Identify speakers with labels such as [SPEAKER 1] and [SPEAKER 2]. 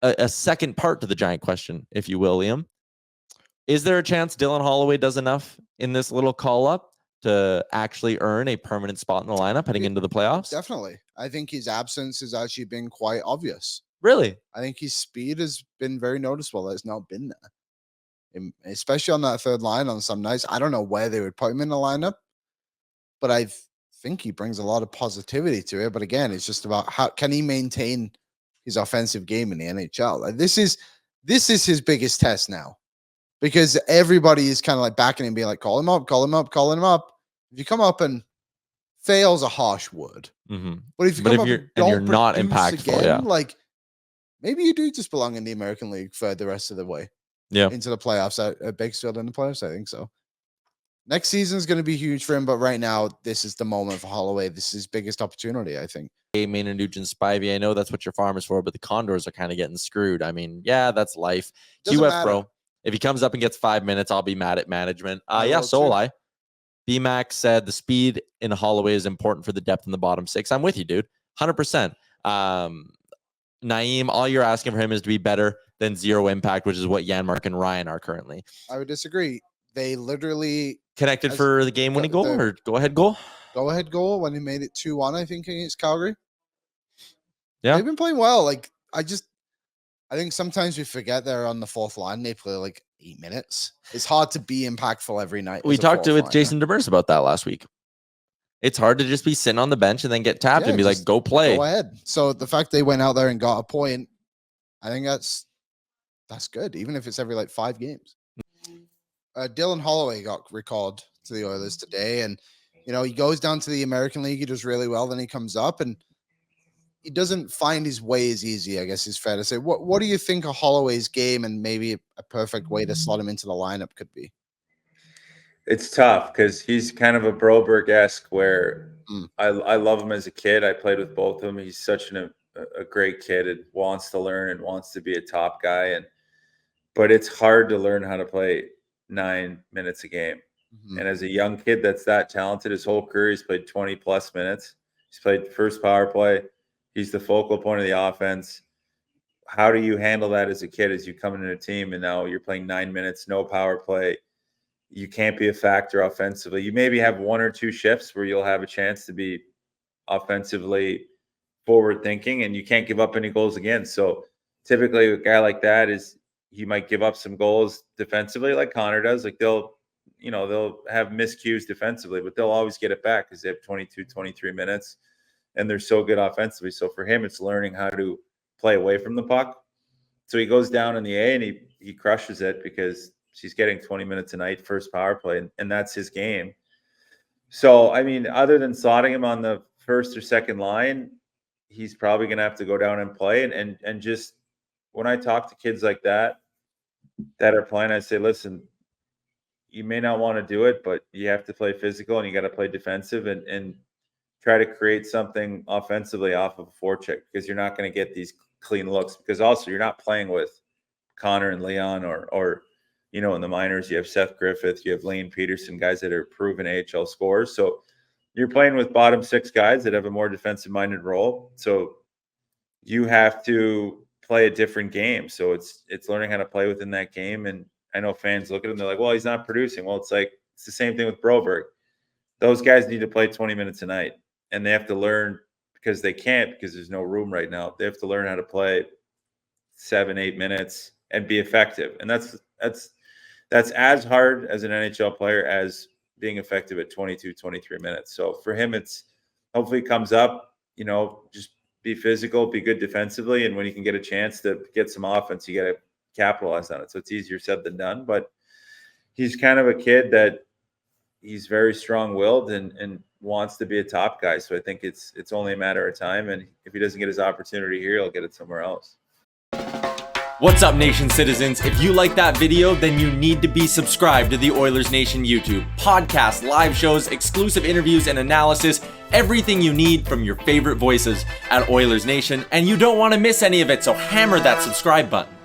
[SPEAKER 1] a second part to the giant question, if you will, Liam. Is there a chance Dylan Holloway does enough in this little call-up to actually earn a permanent spot in the lineup heading into the playoffs?
[SPEAKER 2] Definitely. I think his absence has actually been quite obvious.
[SPEAKER 1] Really?
[SPEAKER 2] I think his speed has been very noticeable. It's not been there, especially on that third line on some nights. I don't know where they would put him in the lineup, but I think he brings a lot of positivity to it. But again, it's just about how can he maintain his offensive game in the NHL. Like this is his biggest test now, because everybody is kind of like backing him, being like, call him up. If you come up and fail's a harsh word, but if you come up and you're not impactful, again, like maybe you do just belong in the American League for the rest of the way. Into the playoffs at Bakersfield in the playoffs. I think so. Next season is going to be huge for him, but right now, this is the moment for Holloway. This is his biggest opportunity, I think.
[SPEAKER 1] Hey, Maynard Nugent Spivey, I know that's what your farm is for, but the Condors are kind of getting screwed. I mean, yeah, that's life. QF, bro. If he comes up and gets 5 minutes, I'll be mad at management. So will I. BMAC said the speed in Holloway is important for the depth in the bottom six. I'm with you, dude. 100%. Naeem, all you're asking for him is to be better than zero impact, which is what Yaremchuk and Ryan are currently.
[SPEAKER 2] I would disagree. They literally
[SPEAKER 1] connected for the game-winning goal or go-ahead goal?
[SPEAKER 2] Go-ahead goal when he made it 2-1, I think, against Calgary.
[SPEAKER 1] Yeah.
[SPEAKER 2] They've been playing well. Like, I think sometimes we forget they're on the fourth line. They play like 8 minutes. It's hard to be impactful every night.
[SPEAKER 1] We talked with Jason Demers about that last week. It's hard to just be sitting on the bench and then get tapped and be like, go play.
[SPEAKER 2] Go ahead. So the fact they went out there and got a point, I think that's good, even if it's every like 5 games. Dylan Holloway got recalled to the Oilers today, and he goes down to the American League. He does really well. Then he comes up, and he doesn't find his way as easy, I guess is fair to say. What do you think of Holloway's game and maybe a perfect way to slot him into the lineup could be?
[SPEAKER 3] It's tough because he's kind of a Broberg-esque where I love him as a kid. I played with both of them. He's such a great kid and wants to learn and wants to be a top guy. But it's hard to learn how to play 9 minutes a game. And as a young kid that's that talented, his whole career, he's played 20-plus minutes. He's played first power play. He's the focal point of the offense. How do you handle that as a kid as you come into a team and now you're playing 9 minutes, no power play? You can't be a factor offensively. You maybe have 1 or 2 shifts where you'll have a chance to be offensively forward thinking, and you can't give up any goals again. So typically a guy like that he might give up some goals defensively like Connor does. Like they'll have miscues defensively, but they'll always get it back because they have 22, 23 minutes and they're so good offensively. So for him, it's learning how to play away from the puck. So he goes down in the A and he crushes it because she's getting 20 minutes a night, first power play, and that's his game. So, I mean, other than slotting him on the first or second line, he's probably going to have to go down and play. And just when I talk to kids like that are playing, I say, listen, you may not want to do it, but you have to play physical and you got to play defensive and try to create something offensively off of a forecheck because you're not going to get these clean looks because also you're not playing with Connor and Leon or in the minors, you have Seth Griffith, you have Lane Peterson, guys that are proven AHL scorers. So you're playing with bottom 6 guys that have a more defensive-minded role. So you have to play a different game. So it's learning how to play within that game. And I know fans look at him, they're like, well, he's not producing. Well, it's the same thing with Broberg. Those guys need to play 20 minutes a night. And they have to learn because they can't because there's no room right now. They have to learn how to play 7-8 minutes and be effective. And that's as hard as an NHL player as being effective at 22, 23 minutes. So for him, it's hopefully it comes up, just be physical, be good defensively. And when you can get a chance to get some offense, you got to capitalize on it. So it's easier said than done, but he's kind of a kid that he's very strong-willed and wants to be a top guy. So I think it's only a matter of time. And if he doesn't get his opportunity here, he'll get it somewhere else.
[SPEAKER 1] What's up, Nation citizens? If you like that video, then you need to be subscribed to the Oilers Nation YouTube. Podcasts, live shows, exclusive interviews, and analysis. Everything you need from your favorite voices at Oilers Nation. And you don't want to miss any of it, so hammer that subscribe button.